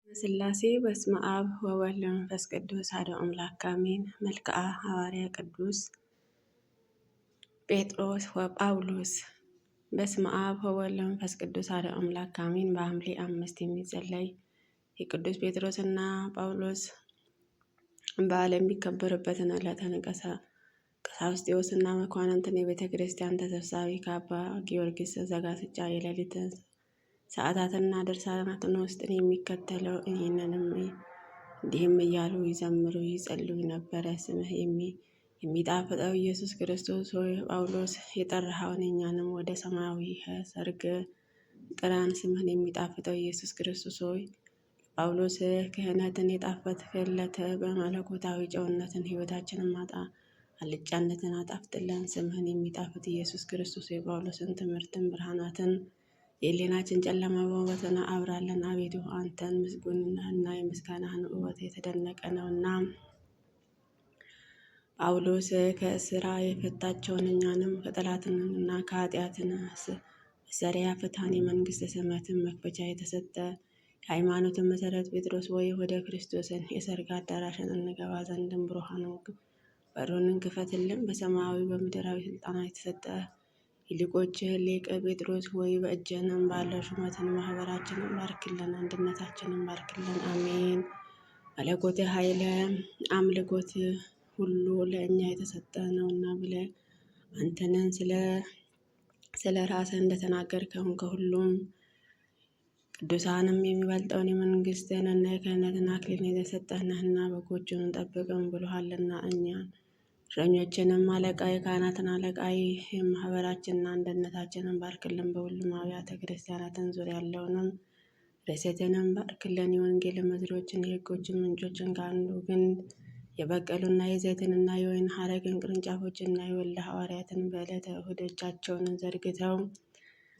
ሥላሴ በስመ አብ ወወልድ ወመንፈስ ቅዱስ አሐዱ አምላክ አሜን። መልክዓ ሐዋርያ ቅዱስ ጴጥሮስ ወጳውሎስ። በስመ አብ ወወልድ ወመንፈስ ቅዱስ አሐዱ አምላክ አሜን። በሐምሌ 5 የሚጸለይ የቅዱስ ጴጥሮስና ጳውሎስ በዓል የሚከበርበትን ዕለተ ቀሳውስጢዎስና መኳንንትን የቤተ ክርስቲያን ተሰብሳቢ ከአባ ጊዮርጊስ ዘጋስጫ የሌሊት ሰዓታትና ድርሳናትን ውስጥን የሚከተለው እንዲህም እያሉ ይዘምሩ ይጸልዩ ነበረ። ስምህ የሚጣፍጠው ኢየሱስ ክርስቶስ ሆይ ጳውሎስ የጠራኸውን እኛንም ወደ ሰማያዊ ሰርግ ጥራን። ስምህን የሚጣፍጠው ኢየሱስ ክርስቶስ ሆይ ጳውሎስ ክህነትን የጣፈጥክለት በመለኮታዊ ጨውነትን ሕይወታችንን አልጫነትን አጣፍጥለን። ስምህን የሚጣፍጥ ኢየሱስ ክርስቶስ ሆይ ጳውሎስን ትምህርትን ብርሃናትን የሕሊናችን ጨለማ በውበትን አብራለን። አቤቱ አንተን ምስጉን ነህና የምስጋናህን ውበት የተደነቀ ነውና። ጳውሎስ ከእስራ የፈታቸውን እኛንም ከጠላትንና ከኃጢአትን መሰሪያ ፍታን። የመንግሥተ ሰማያትን መክፈቻ የተሰጠ የሃይማኖትን መሠረት ጴጥሮስ ወይ ወደ ክርስቶስን የሰርግ አዳራሽን እንገባ ዘንድን ብሩሃን በሩንን ክፈትልን። በሰማያዊ በምድራዊ ስልጣናት የተሰጠ ይልቆችህ ሊቀ ጴጥሮስ ወይ በእጅህንም ባለ ሹመትን ማህበራችንን ባርክልን፣ አንድነታችንን ባርክልን። አሜን። መለኮት ኃይለ አምልኮት ሁሉ ለእኛ የተሰጠ ነውና ብለ አንተንን ስለ ራስህ እንደተናገርከውን ከሁሉም ቅዱሳንም የሚበልጠውን የመንግስትህንና የክህነትን አክሊልን የተሰጠህ ነህና በጎቹን ጠብቅን ብሎሃልና እኛን እረኞችንም አለቃ የካህናትን አለቃ የማህበራችንና አንድነታችንን ባርክልን። በሁሉም አብያተ ክርስቲያናትን ዙሪያ ያለውንም ርሴትንም ባርክልን። የወንጌል መዝሪዎችን የሕጎችን ምንጮችን ከአንዱ ግንድ የበቀሉና የዘይትንና የወይን ሐረግን ቅርንጫፎችና የወልደ ሐዋርያትን በዕለተ እሑድ እጃቸውን ዘርግተው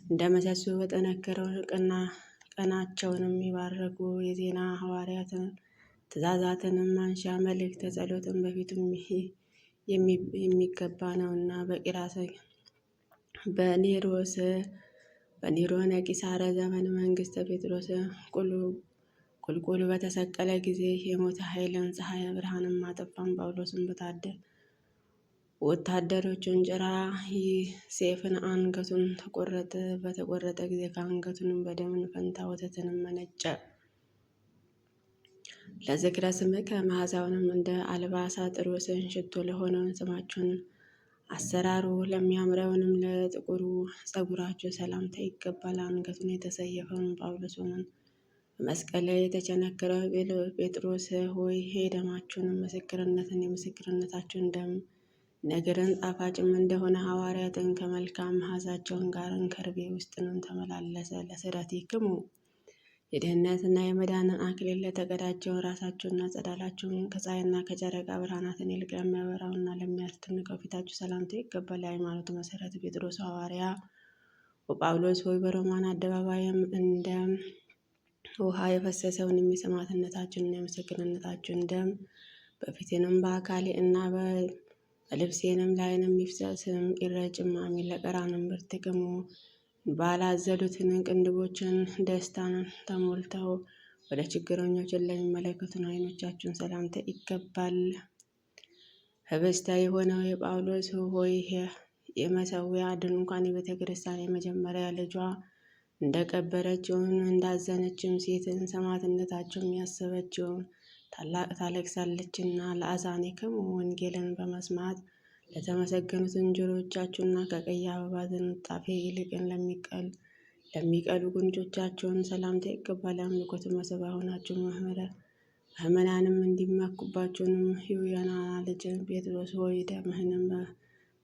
እንደ ምሰሶ በጠነከረው ቀናቸውንም የባረኩ የዜና ሐዋርያትን ትእዛዛትንም ማንሻ መልእክተ ጸሎትን በፊቱም የሚገባ ነውና። በኔሮን ቂሳረ ዘመን መንግስተ ጴጥሮስ ቁልቁል በተሰቀለ ጊዜ የሞተ ኃይልን ፀሐይ ብርሃንም አጠፋም። ጳውሎስን ወታደሮቹን ጭራ ሴፍን አንገቱን በተቆረጠ ጊዜ ከአንገቱንም በደምን ፈንታ ወተትንም መነጨ። ለዝክረ ስምከ መዓዛውንም እንደ አልባሳ ጥሩስን ሽቶ ለሆነውን ስማችሁን አሰራሩ ለሚያምረውንም ለጥቁሩ ጸጉራችሁ ሰላምታ ይገባል። አንገቱን የተሰየፈውን ጳውሎስን በመስቀል ላይ የተቸነከረው ጴጥሮስ ሆይ የደማችሁን ምስክርነትን የምስክርነታችሁን ደም ነገርን ጣፋጭም እንደሆነ ሐዋርያትን ከመልካም መዓዛቸውን ጋርን ከርቤ ውስጥንም ተመላለሰ። ለስዕረቲክሙ የድህነትና የመዳንን አክሊል ለተቀዳጀውን ራሳችሁንና ጸዳላችሁን ከፀሐይና ከጨረቃ ብርሃናትን ይልቅ ለሚያበራውና ለሚያስደንቀው ፊታችሁ ሰላምታ ይገባል። የሃይማኖቱ መሠረት ጴጥሮስ ሐዋርያ ወጳውሎስ ሆይ በሮማን አደባባይም እንደ ውሃ የፈሰሰውን የሰማዕትነታችሁንና የምስክርነታችሁን ደም በፊቴንም በአካሌ እና በልብሴንም ላይንም ይፍሰስም ይረጭም። አሜን። ለቀራንም ብርትክሙ ባላዘሉትን ቅንድቦችን ደስታን ተሞልተው ወደ ችግረኞችን ለሚመለከቱን ዓይኖቻችሁን ሰላምታ ይገባል። ህብስተ የሆነው የጳውሎስ ሆይ የመሠዊያ ድንኳን የቤተ ክርስቲያን የመጀመሪያ ልጇ እንደቀበረችውን እንዳዘነችም ሴትን ሰማዕትነታቸውን ያሰበችውን ታላቅ ታለቅሳለችና። ለአዛኒክሙ ወንጌልን በመስማት ለተመሰገኑት እንጀሮቻችሁና ከቀይ አበባ ዝንጣፊ ይልቅን ለሚቀሉ ጉንጮቻቸውን ሰላምታ ይገባል። አምልኮት መሰባ ሆናችሁ ምዕመናንም እንዲመኩባችሁንም የዮና ልጅ ጴጥሮስ ሆይ ደምህንም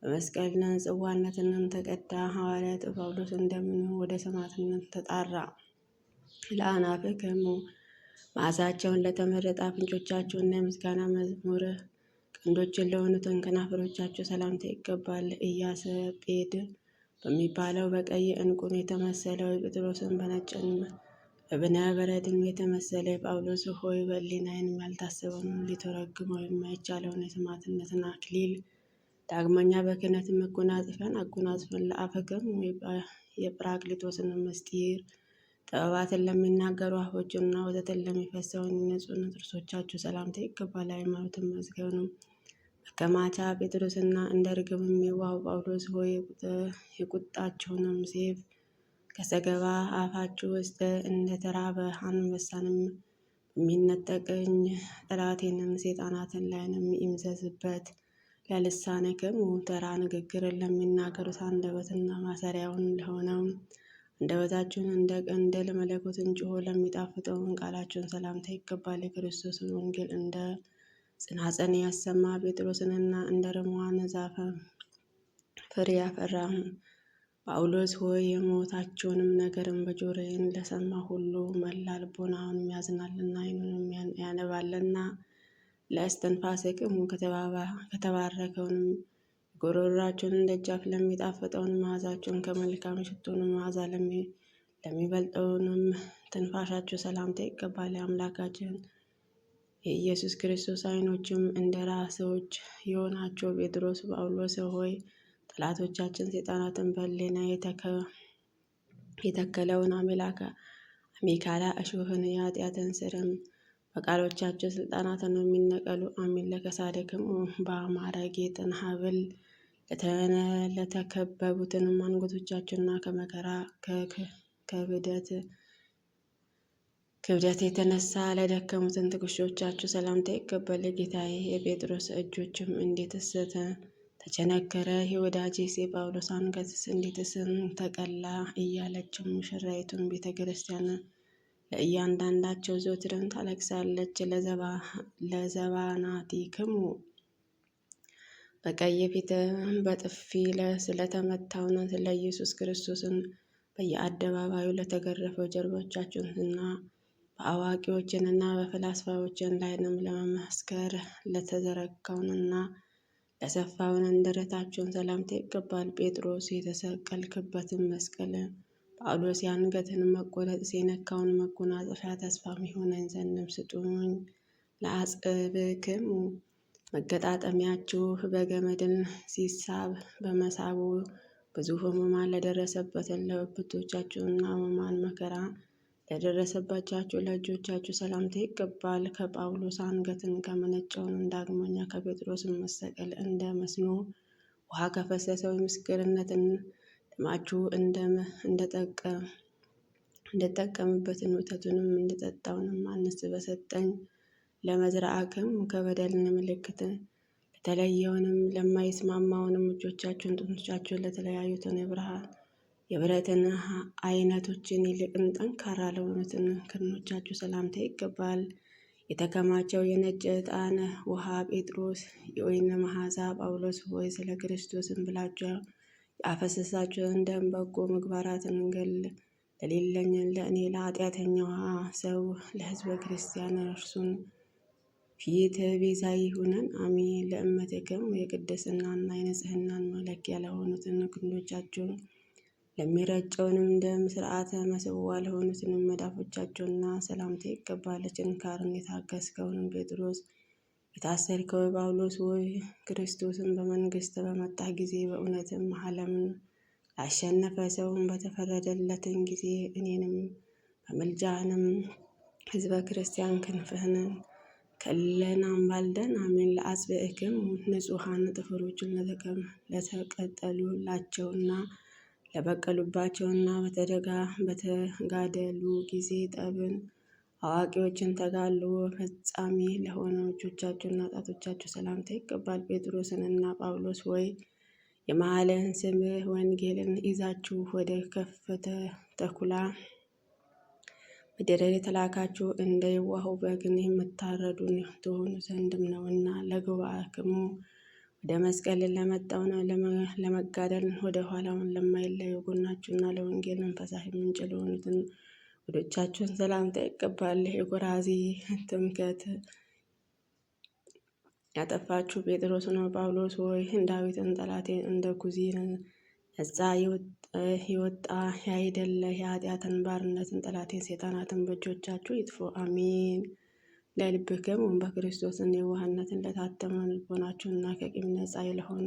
በመስቀልና ጽዋነትንም ተቀዳ። ሐዋርያት ጳውሎስ እንደምን ወደ ሰማዕትነት ተጣራ። ለአናፍክሙ መዓዛቸውን ለተመረጠ አፍንጮቻችሁና የምስጋና መዝሙር ቀንዶችን ለሆኑትን ከናፈሮቻችሁ ሰላምታ ይገባል። ኢያሰጴድ በሚባለው በቀይ ዕንቁም የተመሰለው ጴጥሮስን በነጭን በብነ በረድም የተመሰለ ጳውሎስ ሆይ በሕሊናዬንም ያልታሰበውን ሊተረጉመው የማይቻለውን የሰማዕትነትን አክሊል ዳግመኛ በክህነት መጎናጸፊያን አጎናጽፈን። ለአፈክሙ የጰራቅሊጦስን ምስጢር ጥበባትን ለሚናገሩ አፎችና ወተትን ለሚፈሰውን ንጹሕ ጥርሶቻችሁ ሰላምታ ይገባል። ሃይማኖትን መዝገብንም መከማቻ ጴጥሮስና እንደ ርግብ የሚዋሁ ጳውሎስ ሆይ የቁጣችሁንም ሰይፍ ከሰገባ አፋችሁ ውስጥ እንደ ተራበ አንበሳንም የሚነጠቅኝ ጠላቴንም ሰይጣናትን ላይንም ይምዘዝበት። ለልሳንክሙ ተራ ንግግርን ለሚናገሩት አንደበትና ማሰሪያውን ለሆነው አንደበታችሁን እንደ ቀንደል መለኮትን ጮሆ ለሚጣፍጠውን ቃላችሁን ሰላምታ ይገባል። የክርስቶስን ወንጌል እንደ ጽናጽን ያሰማ ጴጥሮስንና እንደ ርሟን ዛፍ ፍሬ ያፈራ ጳውሎስ ሆይ የሞታችሁንም ነገርን በጆሮዬን ለሰማ ሁሉ መላ ልቦናውንም ያዝናልና ዓይኑንም ያነባልና ለእስትንፋስክሙ ከተባረከውንም የጉሮሮአችሁን ደጃፍ ለሚጣፍጠውን መዓዛችሁን ከመልካም ሽቱን መዓዛ ለሚበልጠውንም ትንፋሻችሁ ሰላምታ ይገባል። የአምላካችን የኢየሱስ ክርስቶስ ዓይኖችም እንደ ራሶች የሆናቸው ጴጥሮስ ጳውሎስ ሆይ ጠላቶቻችን ሰይጣናትን በሕሊና የተከለውን አሜከላ እሾህን የኃጢአትን ሥርም በቃሎቻቸው ስልጣናትን የሚነቀሉ አሚን። ለከሳድክሙ በአማረ ጌጥን ሀብል ለተከበቡትንም አንገቶቻቸውና ከመከራ ክብደት የተነሳ ለደከሙትን ትከሻዎቻችሁ ሰላምታ ይገባል። የጌታዬ የጴጥሮስ እጆችም እንዴትስ ተቸነከረ፣ የወዳጄ የጳውሎስ አንገትስ እንዴትስ ተቀላ እያለችም ሙሽራይቱን ቤተ ክርስቲያን ለእያንዳንዳቸው ዘወትርን ታለቅሳለች። ለዘባናቲክሙ በቀይ ፊት በጥፊ ስለተመታውን ስለ ኢየሱስ ክርስቶስን በየአደባባዩ ለተገረፈው ጀርባዎቻችሁንና በአዋቂዎችንና በፈላስፋዎችን ላይንም ለመመስከር ለተዘረጋውንና ለሰፋውን ደረታችሁን ሰላምታ ይገባል። ጴጥሮስ የተሰቀልክበትን መስቀል ጳውሎስ የአንገትን መቆረጥ የነካውን መጎናጸፊያ ተስፋ የሚሆነኝ ዘንድም ስጡኝ። ለአጽብክሙ መገጣጠሚያችሁ በገመድን ሲሳብ በመሳቡ ብዙ ሕሙማን ለደረሰበትን ለብብቶቻችሁና ሕሙማን መከራ ለደረሰባቻችሁ ለእጆቻችሁ ሰላምታ ይገባል። ከጳውሎስ አንገትን ከመነጨውን ዳግመኛ ከጴጥሮስን መሰቀል እንደ መስኖ ውሃ ከፈሰሰው የምስክርነትን ደማችሁ እንደጠቀምበትን ወተቱንም እንድጠጣውንም ማንስ በሰጠኝ። ለመዝራዕክም ከበደልን ምልክት ለተለየውንም ለማይስማማውንም እጆቻችሁን ጡቶቻችሁን ለተለያዩትን የብረትን አይነቶችን ይልቅን ጠንካራ ለሆኑትን ክርኖቻችሁ ሰላምታ ይገባል። የተከማቸው የነጭ ዕጣን ውሃ ጴጥሮስ የወይን መዓዛ ጳውሎስ ሆይ ስለ ክርስቶስን ብላችሁ ያፈሰሳችሁን ደም በጎ ምግባራትን ለሌለኝ ለእኔ ለኃጢአተኛዋ ሰው ለሕዝበ ክርስቲያን እርሱን ፊት ቤዛ ይሁነን አሜን። ለእመትክሙ የቅድስናና የንጽህናን መለኪያ ለሆኑትን ክንዶቻችሁን ለሚረጨውንም ደም ስርዓተ መስዋ ለሆኑትንም መዳፎቻቸውና ሰላምታ ይገባል። ችንካርን የታገስከውንም ጴጥሮስ የታሰርከው ጳውሎስ ሆይ ክርስቶስን በመንግስት በመጣ ጊዜ በእውነትም ዓለምን ላሸነፈ ሰውን በተፈረደለትን ጊዜ እኔንም በምልጃህንም ሕዝበ ክርስቲያን ክንፍህን ከልለን አምባልደን አሜን። ለአጽብዕክሙ ንጹሐን ጥፍሮችን ለተቀጠሉላቸውና ለበቀሉባቸውና በተጋደሉ ጊዜ ጠብን አዋቂዎችን ተጋድሎ ፈጻሚ ለሆነው እጆቻችሁና ጣቶቻችሁ ሰላምታ ይገባል። ጴጥሮስንና ጳውሎስ ሆይ የመሐልህን ስምህ ወንጌልን ይዛችሁ ወደ ከፈተ ተኩላ ምድር የተላካችሁ እንደ የዋሁ በግን የምታረዱን ትሆኑ ዘንድም ነውና። ለጉባኤክሙ ወደ መስቀልን ለመጣው ነው ለመጋደል ወደ ኋላውን ለማይለየው ጎናችሁና ለወንጌልን ፈሳሽ ምንጭ ለሆኑትን ወዶቻችሁን ሰላምታ ይገባል። የጎራዚ ትምክህት ያጠፋችሁ ጴጥሮስ ነው ጳውሎስ ሆይ ዳዊትን ጠላቴ እንደ ኩዚን ነጻ የወጣ ያይደለ የኃጢአትን ባርነትን ጠላቴን ሰይጣናትን በእጆቻችሁ ይጥፉ አሜን። ለልብክሙ በክርስቶስን የዋህነትን ለታተመ ልቦናችሁና ከቂም ነጻ ለሆኑ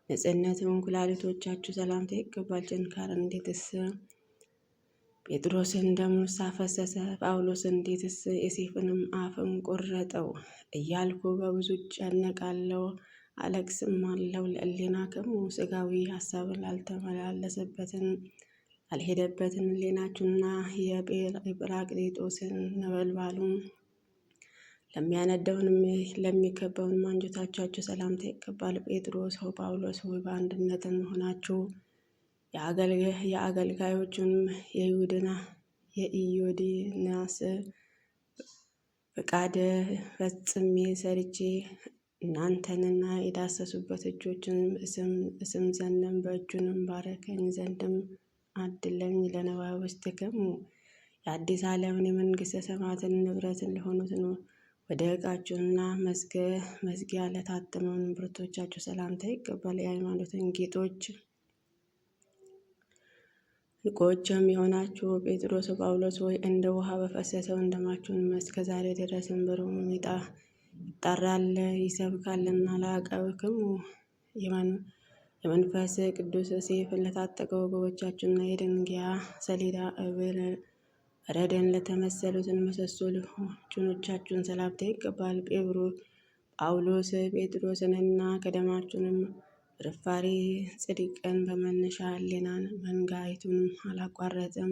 ንጽህነትን ኩላሊቶቻችሁ ሰላምታ ይገባል። ችንካርን እንዴትስ ጴጥሮስን ደሙን ሳፈሰሰ ጳውሎስ እንዴትስ የሴፍንም አፍም ቆረጠው እያልኩ በብዙ እጨነቃለሁ አለቅስም አለው። ለሕሊናክሙ ሥጋዊ ሐሳብ ላልተመላለሰበትን አልሄደበትን ሕሊናችሁና የጰራቅሊጦስን ነበልባሉን ለሚያነደውን ለሚከበውን አንጀቶቻችሁ ሰላምታ ይገባል። ጴጥሮስ ጳውሎስ ሆይ በአንድነትን ሆናችሁ የአገልጋዮቹንም የኢዮድናስ ፈቃድ ፈጽሜ ሰርቼ እናንተንና የዳሰሱበት እጆችን እስም ዘንድም በእጁንም ባረከኝ ዘንድም አድለኝ። ለነዋውስትክሙ የአዲስ ዓለምን የመንግሥተ ሰማያትን ንብረትን ለሆኑትን ወደ ዕቃችሁና መዝጊያ ለታተመውን ንብረቶቻችሁ ሰላምታ ይገባል። የሃይማኖትን ዕቃዎችም የሆናችሁ ጴጥሮስ ጳውሎስ ሆይ እንደ ውሃ በፈሰሰው እንደማችሁን እስከ ዛሬ ድረስም በሮም ይጣራል ይሰብካልና ለአቃብክሙ የመንፈስ ቅዱስ ሰይፍ ለታጠቁ ወገቦቻችሁና የድንጋይ ሰሌዳ በረድን ለተመሰሉትን ምሰሶ ጭኖቻችሁን ሰላምታ ይገባል። ጳውሎስ ጴጥሮስንና ከደማችሁንም ፍርፋሪ ጽድቅን በመነሻ ሕሊናን መንጋይቱን አላቋረጠም።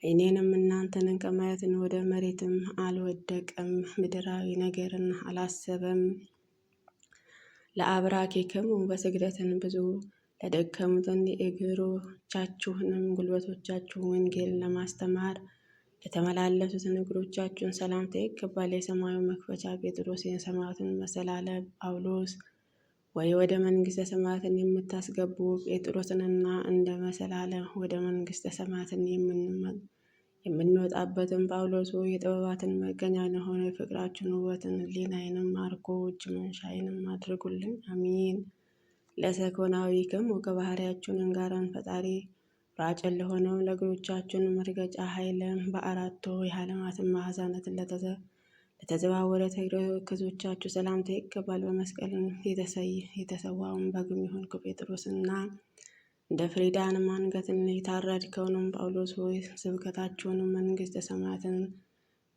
ዓይኔንም እናንተን ከማየትን ወደ መሬትም አልወደቀም። ምድራዊ ነገርን አላሰበም። ለአብራኬክሙ በስግደትን ብዙ ለደከሙትን የእግሮቻችሁንም ጉልበቶቻችሁን ወንጌል ለማስተማር ለተመላለሱትን እግሮቻችሁን ሰላምታ ይገባል። የሰማዩ መክፈቻ ጴጥሮስ የሰማያትን መሰላለ ጳውሎስ ወይ ወደ መንግሥተ ሰማያትን የምታስገቡ ጴጥሮስንና እንደ መሰላለ ወደ መንግሥተ ሰማያትን የምንወጣበትን ጳውሎስ ሆይ የጥበባትን መገኛ የሆነ የፍቅራችን ውበትን ሕሊናዬንም ማርኮ እጅ መንሻዬንም አድርጉልኝ። አሚን። ለሰኮናዊክሙ ከባህሪያችሁን ጋራን ፈጣሪ ራጭን ለሆነው ለእግሮቻችሁን መርገጫ ኃይልን በአራቱ የዓለማትን ማዕዘናትን ለተዘዋወረ ተረከዞቻችሁ ሰላምታ ይገባል። በመስቀልን የተሰዋውን በግም የሆንክ ጴጥሮስና እንደ ፍሪዳንም አንገትን የታረድከውንም ጳውሎስ ሆይ ስብከታችሁንም መንግሥተ ሰማያትን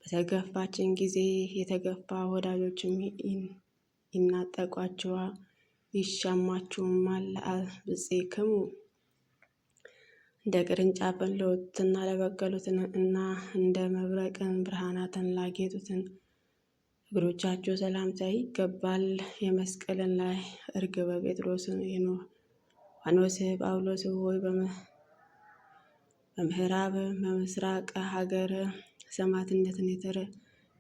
በተገፋችን ጊዜ የተገፋ ወዳጆችም ይናጠቋችኋል ይሻማችሁማል። ለአብጽክሙ እንደ ቅርንጫፍን ለወጡትና ለበቀሉትን እና እንደ መብረቅን ብርሃናትን ላጌጡትን እግሮቻችሁ ሰላምታ ይገባል። የመስቀልን ላይ እርግበ ጴጥሮስ ዋኖስ ጳውሎስ ሆይ በምዕራብ በምስራቅ ሀገር ሰማዕትነትን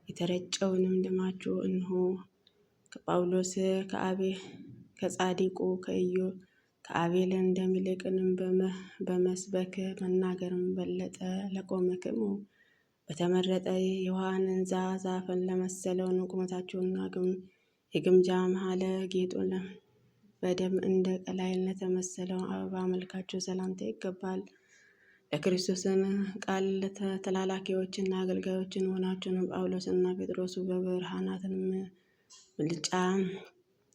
የተረጨውንም ደማችሁ እንሆ ከጳውሎስ ከጻዲቁ ከአቤል እንደሚልቅንም በመስበክ መናገርም በለጠ። ለቆምክሙ በተመረጠ የውሃንን ዛፍን ለመሰለውን ቁመታችሁና የግምጃ መሀል ጌጡን በደም እንደ ቀላይን ለተመሰለው አበባ መልካችሁ ሰላምታ ይገባል። ለክርስቶስን ቃል ተላላኪዎችና አገልጋዮችን ሆናችሁን ጳውሎስና ጴጥሮስ በብርሃናትን ብልጫ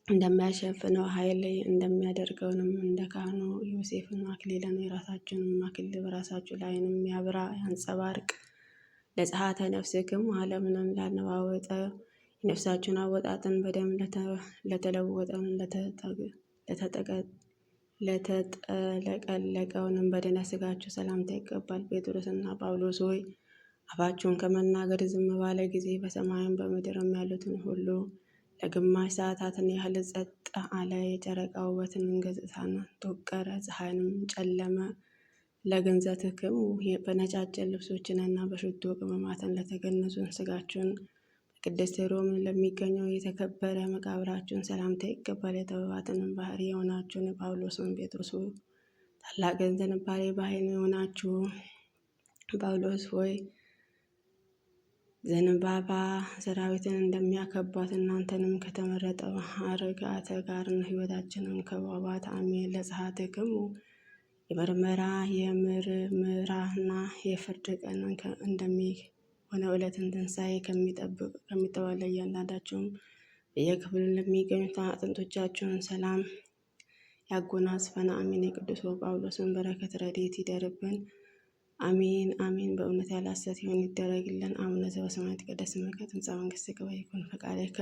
እንደሚያሸፍነው ኃይል እንደሚያደርገውንም እንደ ካህኑ ዮሴፍን አክሊልን የራሳችሁንም አክሊል በራሳችሁ ላይንም ያብራ ያንጸባርቅ። ለጸሐተ ነፍስክሙ ዓለምንም ላነዋወጠ የነፍሳችሁን አወጣጥን በደም ለተለወጠን ለተጠለቀለቀውንም በደነ ሥጋችሁ ሰላምታ ይገባል። ጴጥሮስና ጳውሎስ ሆይ አፋችሁን ከመናገር ዝም ባለ ጊዜ በሰማይም በምድርም ያሉትን ሁሉ ለግማሽ ሰዓታትን ያህል ጸጥ አለ። የጨረቃ ውበትን ገጽታን ተወቀረ፣ ፀሐይንም ጨለመ። ለግንዘትክሙ በነጫጭ ልብሶችንና በሽቱ ቅመማትን ለተገነዙን ሥጋችሁን በቅድስት ሮም ለሚገኘው የተከበረ መቃብራችሁን ሰላምታ ይገባል። የጥበባትንም ባህሪ የሆናችሁን ጳውሎስን ጴጥሮስ ታላቅን ዝንባሌ ባህል የሆናችሁ ጳውሎስ ሆይ ዘንባባ ሰራዊትን እንደሚያከቧት እናንተንም ከተመረጠው አርጋተ ጋርን ሕይወታችንን ከቧቧት። አሜን። ለጸሐትክሙ የምርመራና የፍርድ ቀን እንደሚሆነው ዕለትን ትንሣኤ ከሚጠባው ለእያንዳንዳችሁም በየክፍሉ ለሚገኙት አጥንቶቻችሁን ሰላም ያጎናጽፈን። አሜን። የቅዱስ ጳውሎስን በረከት ረድኤት ይደርብን። አሜን አሜን። በእውነት ያለ ሐሰት ይሁን ይደረግልን። አቡነ ዘበሰማያት ይትቀደስ ስምከ ትምጻእ መንግሥትከ ወይኩን ፈቃድከ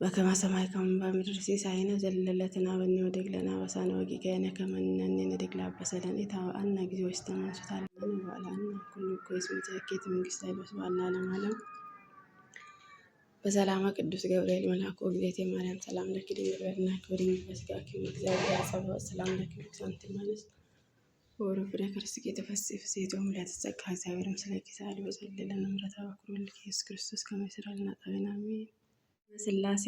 በከመ በሰማይ ከማሁ በምድር ሲሳየነ ዘለለዕለትነ ሀበነ ወኅድግ ለነ አበሳነ ወጌጋየነ ከመ ንሕነኒ ንኅድግ ለአበሰ ለነ ኢታብአነ እግዚኦ ውስተ መንሱት አልባነ ወባልሐነ ኩሉ እኩይ እስመ ትእኬት መንግሥተ ኃይል ወስብሐት ለዓለመ ዓለም። በሰላመ ቅዱስ ገብርኤል መልአኩ እግዝእትየ ማርያም ሰላም ለኪ ድንግል በድናኪ ወድንግል በሥጋኪ እግዚአብሔር አጸብዖት ሰላም ለኪ ብኩሳንቲ እምአንስት ወፍሬ ከርሥኪ ተፈሥሒ ፍሥሕት ወምልዕተ ጸጋ እግዚአብሔር ምስሌኪ ሰአሊ ወጸልዪ ለነ ምሕረተ በኩር ወልድኪ ኢየሱስ ክርስቶስ ከመ ይሥረይ ለነ ኃጣውኢነ አሜን። ሥላሴ